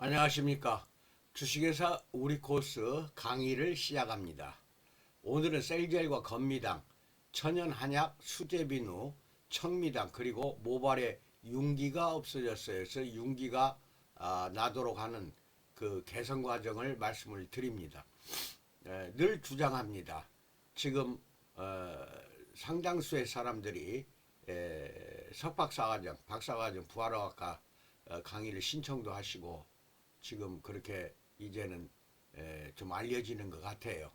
안녕하십니까. 주식회사 우리코스 강의를 시작합니다. 오늘은 셀젤과 건미당, 천연한약, 수제비누, 청미당 그리고 모발에 윤기가 없어졌어요. 그래서 윤기가 나도록 하는 그 개선 과정을 말씀을 드립니다. 늘 주장합니다. 지금 상당수의 사람들이 석박사과정, 박사과정, 부활학과 강의를 신청도 하시고 지금 그렇게 이제는 좀 알려지는 것 같아요.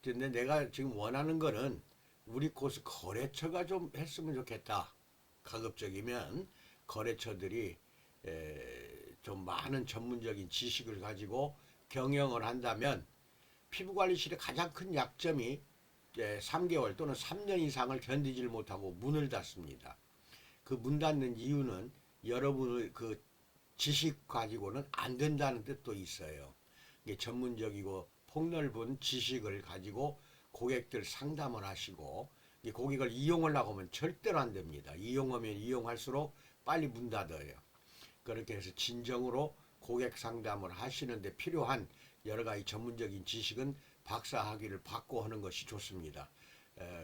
근데 내가 지금 원하는 거는 우리 코스 거래처가 좀 했으면 좋겠다. 가급적이면 거래처들이 좀 많은 전문적인 지식을 가지고 경영을 한다면 피부관리실의 가장 큰 약점이 3개월 또는 3년 이상을 견디질 못하고 문을 닫습니다. 그 문 닫는 이유는 여러분의 그 지식 가지고는 안 된다는 뜻도 있어요. 이게 전문적이고 폭넓은 지식을 가지고 고객들 상담을 하시고 고객을 이용하려고 하면 절대로 안 됩니다. 이용하면 이용할수록 빨리 문 닫아요. 그렇게 해서 진정으로 고객 상담을 하시는데 필요한 여러 가지 전문적인 지식은 박사 학위를 받고 하는 것이 좋습니다.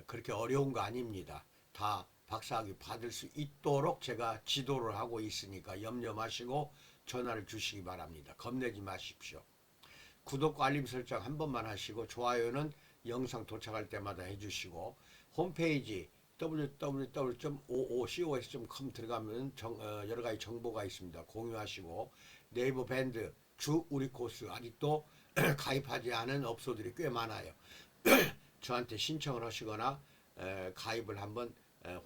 그렇게 어려운 거 아닙니다. 다 박사학위 받을 수 있도록 제가 지도를 하고 있으니까 염려 마시고 전화를 주시기 바랍니다. 겁내지 마십시오. 구독과 알림 설정 한 번만 하시고 좋아요는 영상 도착할 때마다 해주시고 홈페이지 www.oocos.com 들어가면 여러 가지 정보가 있습니다. 공유하시고 네이버 밴드 주 우리 코스 아직도 가입하지 않은 업소들이 꽤 많아요. 저한테 신청을 하시거나 가입을 한번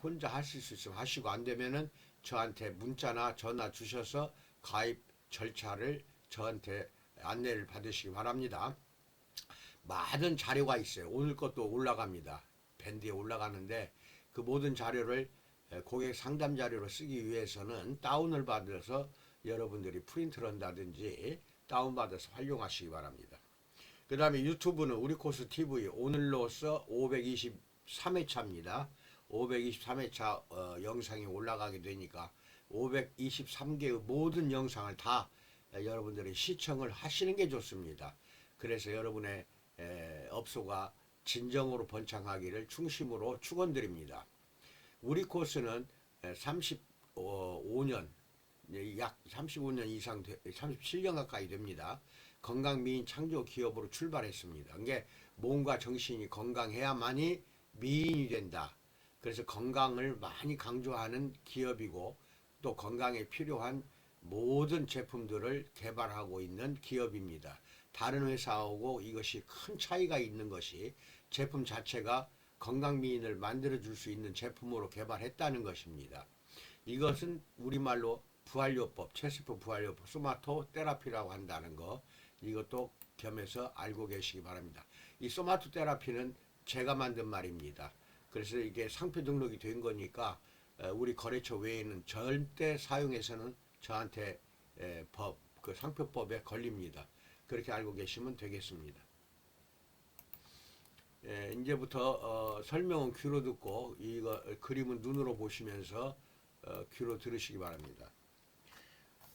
혼자 하실 수 있으면 하시고 안 되면은 저한테 문자나 전화 주셔서 가입 절차를 저한테 안내를 받으시기 바랍니다. 많은 자료가 있어요. 오늘 것도 올라갑니다. 밴드에 올라가는데 그 모든 자료를 고객 상담 자료로 쓰기 위해서는 다운을 받아서 여러분들이 프린트를 한다든지 다운받아서 활용하시기 바랍니다. 그 다음에 유튜브는 우리코스 TV 오늘로써 523회차입니다. 523회차 영상이 올라가게 되니까 523개의 모든 영상을 다 여러분들이 시청을 하시는 게 좋습니다. 그래서 여러분의 업소가 진정으로 번창하기를 중심으로 축원드립니다. 우리 코스는 35년 약 35년 이상 37년 가까이 됩니다. 건강미인 창조 기업으로 출발했습니다. 그게 몸과 정신이 건강해야만이 미인이 된다. 그래서 건강을 많이 강조하는 기업이고 또 건강에 필요한 모든 제품들을 개발하고 있는 기업입니다. 다른 회사하고 이것이 큰 차이가 있는 것이 제품 자체가 건강미인을 만들어줄 수 있는 제품으로 개발했다는 것입니다. 이것은 우리말로 부활요법, 체스프 부활요법, 소마토 테라피라고 한다는 거 이것도 겸해서 알고 계시기 바랍니다. 이 소마토 테라피는 제가 만든 말입니다. 그래서 이게 상표 등록이 된 거니까 우리 거래처 외에는 절대 사용해서는 저한테 그 상표법에 걸립니다. 그렇게 알고 계시면 되겠습니다. 이제부터 설명은 귀로 듣고 이거 그림은 눈으로 보시면서 귀로 들으시기 바랍니다.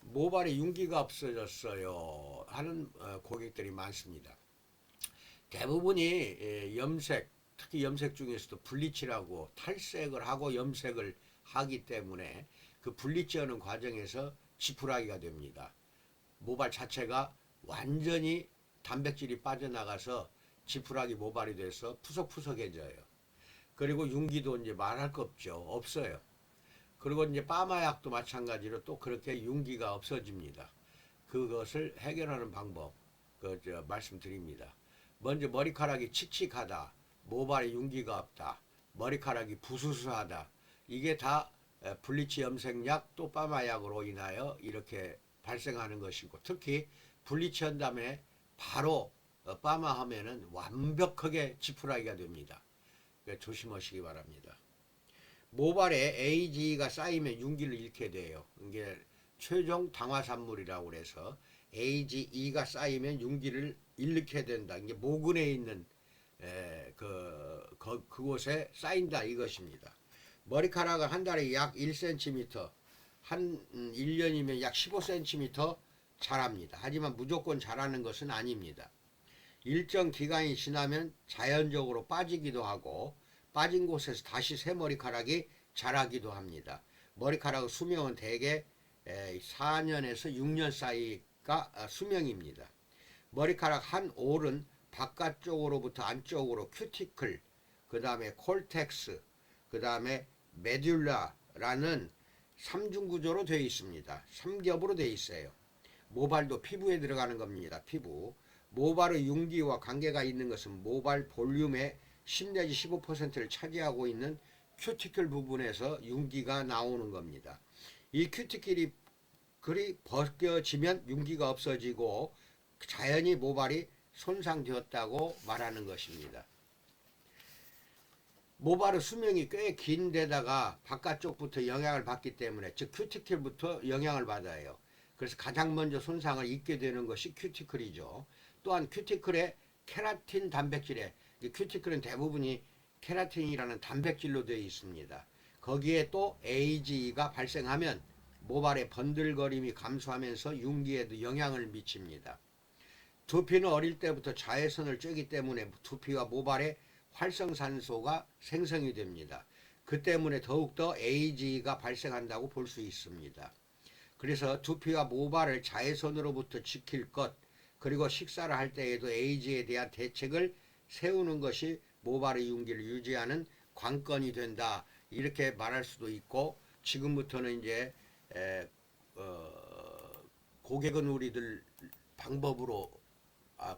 모발에 윤기가 없어졌어요 하는 고객들이 많습니다. 대부분이 염색, 특히 염색 중에서도 블리치라고 탈색을 하고 염색을 하기 때문에 그 블리치하는 과정에서 지푸라기가 됩니다. 모발 자체가 완전히 단백질이 빠져나가서 지푸라기 모발이 돼서 푸석푸석해져요. 그리고 윤기도 이제 말할 거 없죠. 없어요. 그리고 이제 파마약도 마찬가지로 또 그렇게 윤기가 없어집니다. 그것을 해결하는 방법 말씀드립니다. 먼저 머리카락이 칙칙하다, 모발에 윤기가 없다, 머리카락이 부스스하다. 이게 다 블리치 염색약 또 파마약으로 인하여 이렇게 발생하는 것이고 특히 블리치 한 다음에 바로 파마하면은 완벽하게 지푸라기가 됩니다. 그러니까 조심하시기 바랍니다. 모발에 AGE가 쌓이면 윤기를 잃게 돼요. 이게 최종 당화산물이라고 그래서 AGE가 쌓이면 윤기를 잃게 된다. 이게 모근에 있는 그곳에 쌓인다 이것입니다. 머리카락은 한 달에 약 1cm, 한 1년이면 약 15cm 자랍니다. 하지만 무조건 자라는 것은 아닙니다. 일정 기간이 지나면 자연적으로 빠지기도 하고 빠진 곳에서 다시 새 머리카락이 자라기도 합니다. 머리카락 수명은 대개 4년에서 6년 사이가 수명입니다. 머리카락 한 올은 바깥쪽으로부터 안쪽으로 큐티클, 그 다음에 콜텍스, 그 다음에 메듈라라는 삼중 구조로 되어 있습니다. 삼겹으로 되어 있어요. 모발도 피부에 들어가는 겁니다. 피부. 모발의 융기와 관계가 있는 것은 모발 볼륨의 10 내지 15%를 차지하고 있는 큐티클 부분에서 융기가 나오는 겁니다. 이 큐티클이 벗겨지면 융기가 없어지고 자연히 모발이 손상되었다고 말하는 것입니다. 모발의 수명이 꽤 긴데다가 바깥쪽부터 영향을 받기 때문에, 즉 큐티클부터 영향을 받아요. 그래서 가장 먼저 손상을 입게 되는 것이 큐티클이죠. 또한 큐티클의 케라틴 단백질에, 큐티클은 대부분이 케라틴이라는 단백질로 되어 있습니다. 거기에 또 AGE가 발생하면 모발의 번들거림이 감소하면서 융기에도 영향을 미칩니다. 두피는 어릴 때부터 자외선을 쬐기 때문에 두피와 모발에 활성산소가 생성이 됩니다. 그 때문에 더욱더 AGE가 발생한다고 볼 수 있습니다. 그래서 두피와 모발을 자외선으로부터 지킬 것, 그리고 식사를 할 때에도 AGE에 대한 대책을 세우는 것이 모발의 융기를 유지하는 관건이 된다, 이렇게 말할 수도 있고, 지금부터는 이제 고객은 우리들 방법으로,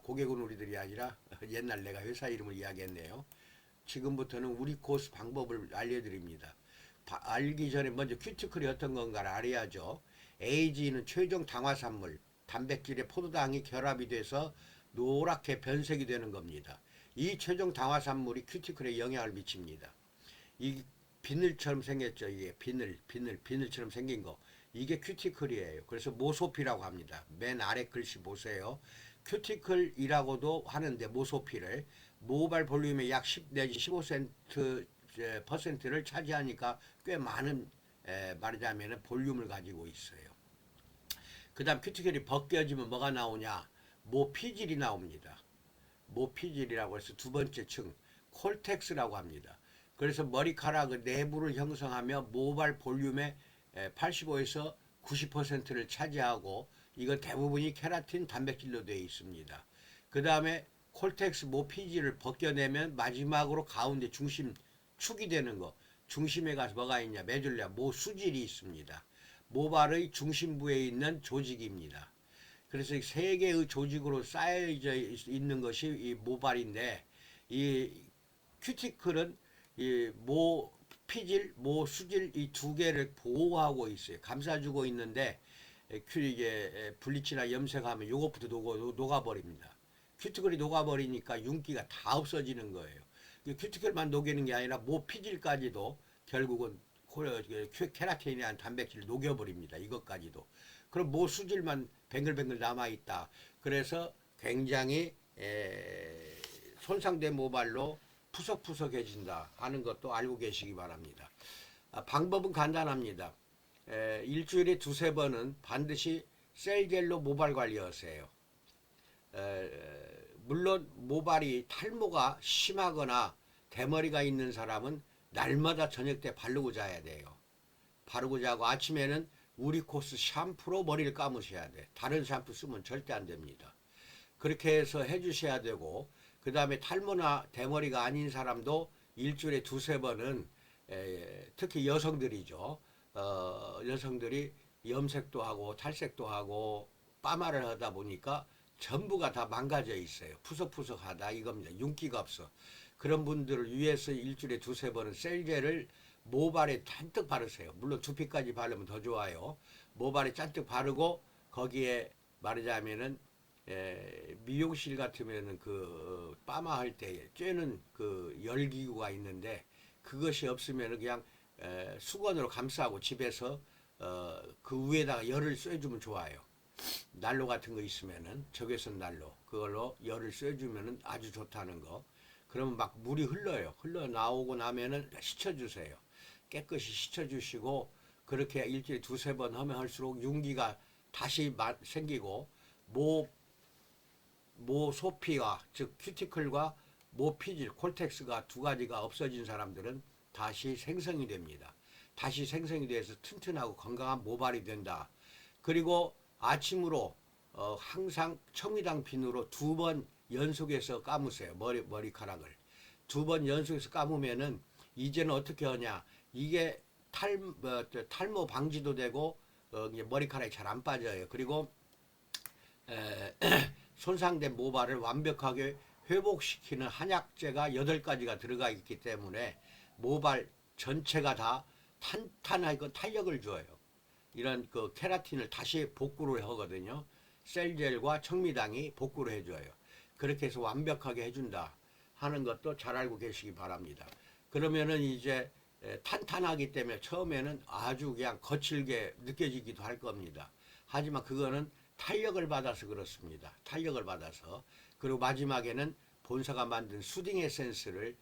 고객은 우리들이 아니라 옛날 내가 회사 이름을 이야기했네요. 지금부터는 우리 코스 방법을 알려드립니다. 알기 전에 먼저 큐티클이 어떤 건가를 알아야죠. AGE는 최종 당화산물, 단백질의 포도당이 결합이 돼서 노랗게 변색이 되는 겁니다. 이 최종 당화산물이 큐티클에 영향을 미칩니다. 이 비늘처럼 생겼죠. 이게 비늘처럼 생긴 거. 이게 큐티클이에요. 그래서 모소피라고 합니다. 맨 아래 글씨 보세요. 큐티클이라고도 하는데, 모소피를 모발 볼륨의 약 10 내지 15%를 차지하니까 꽤 많은, 말하자면 볼륨을 가지고 있어요. 그 다음 큐티클이 벗겨지면 뭐가 나오냐? 모피질이 나옵니다. 모피질이라고 해서 두 번째 층, 콜텍스라고 합니다. 그래서 머리카락의 내부를 형성하며 모발 볼륨의 85에서 90%를 차지하고, 이건 대부분이 케라틴 단백질로 되어 있습니다. 그 다음에 콜텍스 모피질을 벗겨내면 마지막으로 가운데 중심 축이 되는 거, 중심에 가서 뭐가 있냐? 메듈라, 모수질이 있습니다. 모발의 중심부에 있는 조직입니다. 그래서 세 개의 조직으로 쌓여져 있는 것이 이 모발인데, 이 큐티클은 이 모피질, 모수질 이 두 개를 보호하고 있어요. 감싸주고 있는데, 이게 블리치나 염색하면 이것부터 녹아버립니다. 큐티클이 녹아버리니까 윤기가 다 없어지는 거예요. 큐티클만 녹이는 게 아니라 모피질까지도 결국은 케라틴이라는 단백질을 녹여버립니다. 이것까지도. 그럼 모수질만 뱅글뱅글 남아있다. 그래서 굉장히 손상된 모발로 푸석푸석해진다 하는 것도 알고 계시기 바랍니다. 방법은 간단합니다. 일주일에 두세 번은 반드시 셀겔로 모발 관리하세요. 물론 모발이 탈모가 심하거나 대머리가 있는 사람은 날마다 저녁 때 바르고 자야 돼요. 바르고 자고 아침에는 우리 코스 샴푸로 머리를 감으셔야 돼. 다른 샴푸 쓰면 절대 안 됩니다. 그렇게 해서 해주셔야 되고, 그 다음에 탈모나 대머리가 아닌 사람도 일주일에 두세 번은, 특히 여성들이죠. 여성들이 염색도 하고 탈색도 하고 파마를 하다 보니까 전부가 다 망가져 있어요. 푸석푸석하다 이겁니다. 윤기가 없어. 그런 분들을 위해서 일주일에 두세 번은 셀겔을 모발에 잔뜩 바르세요. 물론 두피까지 바르면 더 좋아요. 모발에 잔뜩 바르고, 거기에 말하자면은 미용실 같으면은 그 파마할 때 쬐는 그 열기구가 있는데, 그것이 없으면 그냥 수건으로 감싸고 집에서 그 위에다가 열을 쐬주면 좋아요. 난로 같은 거 있으면은 적외선 난로, 그걸로 열을 쐬주면은 아주 좋다는 거. 그러면 막 물이 흘러요. 흘러 나오고 나면은 씻어주세요. 깨끗이 씻어주시고, 그렇게 일주일에 두세 번 하면 할수록 윤기가 다시 생기고 모 소피와 즉 큐티클과 모피질 콜텍스가 두 가지가 없어진 사람들은 다시 생성이 됩니다. 다시 생성이 돼서 튼튼하고 건강한 모발이 된다. 그리고 아침으로 항상 청미당 비누로 2번 연속해서 감으세요. 머리카락을 2번 연속해서 감으면은 이제는 어떻게 하냐, 이게 탈모 방지도 되고 이제 머리카락이 잘 안 빠져요. 그리고 손상된 모발을 완벽하게 회복시키는 한약재가 8가지가 들어가 있기 때문에 모발 전체가 다 탄탄하고 탄력을 줘요. 이런 그 케라틴을 다시 복구를 하거든요. 셀젤과 청미당이 복구를 해줘요. 그렇게 해서 완벽하게 해준다 하는 것도 잘 알고 계시기 바랍니다. 그러면은 이제 탄탄하기 때문에 처음에는 아주 그냥 거칠게 느껴지기도 할 겁니다. 하지만 그거는 탄력을 받아서 그렇습니다. 탄력을 받아서. 그리고 마지막에는 본사가 만든 수딩 에센스를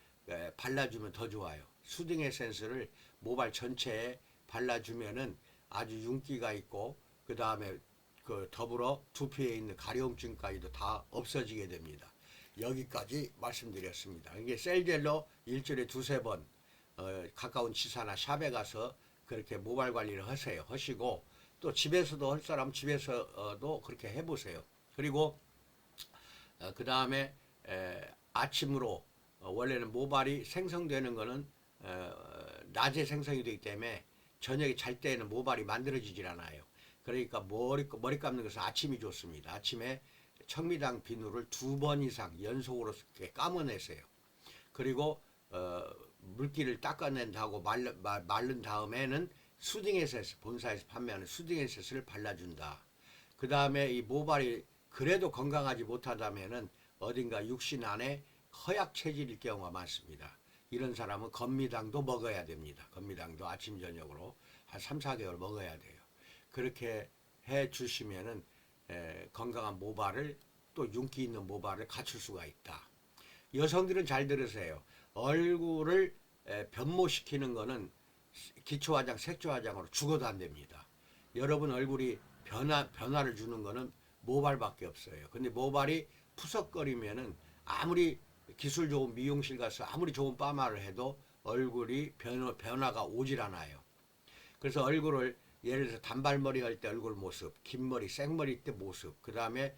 발라주면 더 좋아요. 수딩 에센스를 모발 전체에 발라주면은 아주 윤기가 있고, 그 다음에 그 더불어 두피에 있는 가려움증까지도 다 없어지게 됩니다. 여기까지 말씀드렸습니다. 이게 셀젤로 일주일에 2~3번 가까운 지사나 샵에 가서 그렇게 모발 관리를 하시고, 또 집에서도 할 사람 집에서도 그렇게 해보세요. 그리고 그 다음에 아침으로 원래는 모발이 생성되는 거는 낮에 생성이 되기 때문에 저녁에 잘 때에는 모발이 만들어지질 않아요. 그러니까 머리 감는 것은 아침이 좋습니다. 아침에 청미당 비누를 2번 이상 연속으로 이렇게 감아내세요. 그리고 물기를 닦아낸 다고 마른 다음에는 수딩 에센스, 본사에서 판매하는 수딩 에센스를 발라준다. 그 다음에 이 모발이 그래도 건강하지 못하다면은 어딘가 육신 안에 허약 체질일 경우가 많습니다. 이런 사람은 건미당도 먹어야 됩니다. 건미당도 아침 저녁으로 한 3~4개월 먹어야 돼요. 그렇게 해 주시면은 건강한 모발을, 또 윤기 있는 모발을 갖출 수가 있다. 여성들은 잘 들으세요. 얼굴을 변모시키는 거는 기초화장, 색조화장으로 죽어도 안 됩니다. 여러분 얼굴이 변화를 주는 거는 모발밖에 없어요. 근데 모발이 푸석거리면은 아무리 기술 좋은 미용실 가서 아무리 좋은 파마를 해도 얼굴이 변화가 오질 않아요. 그래서 얼굴을 예를 들어서 단발머리 할 때 얼굴 모습, 긴 머리, 생머리 때 모습, 그 다음에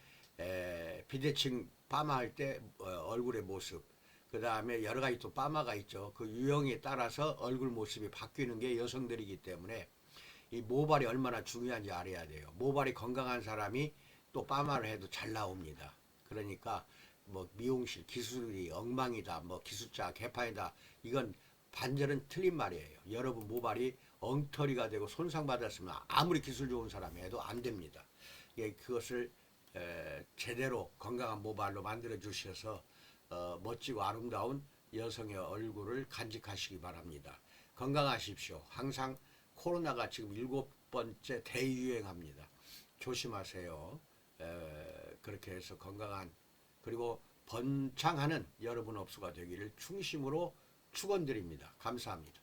비대칭 파마할 때 얼굴의 모습, 그 다음에 여러 가지 또 파마가 있죠. 그 유형에 따라서 얼굴 모습이 바뀌는 게 여성들이기 때문에 이 모발이 얼마나 중요한지 알아야 돼요. 모발이 건강한 사람이 또 파마를 해도 잘 나옵니다. 그러니까 뭐 미용실 기술이 엉망이다, 뭐 기술자 개판이다, 이건 반절은 틀린 말이에요. 여러분 모발이 엉터리가 되고 손상받았으면 아무리 기술 좋은 사람이 해도 안 됩니다. 그것을 제대로 건강한 모발로 만들어 주셔서 멋지고 아름다운 여성의 얼굴을 간직하시기 바랍니다. 건강하십시오. 항상 코로나가 지금 7번째 대유행합니다. 조심하세요. 그렇게 해서 건강한, 그리고 번창하는 여러분 업소가 되기를 충심으로 축원드립니다. 감사합니다.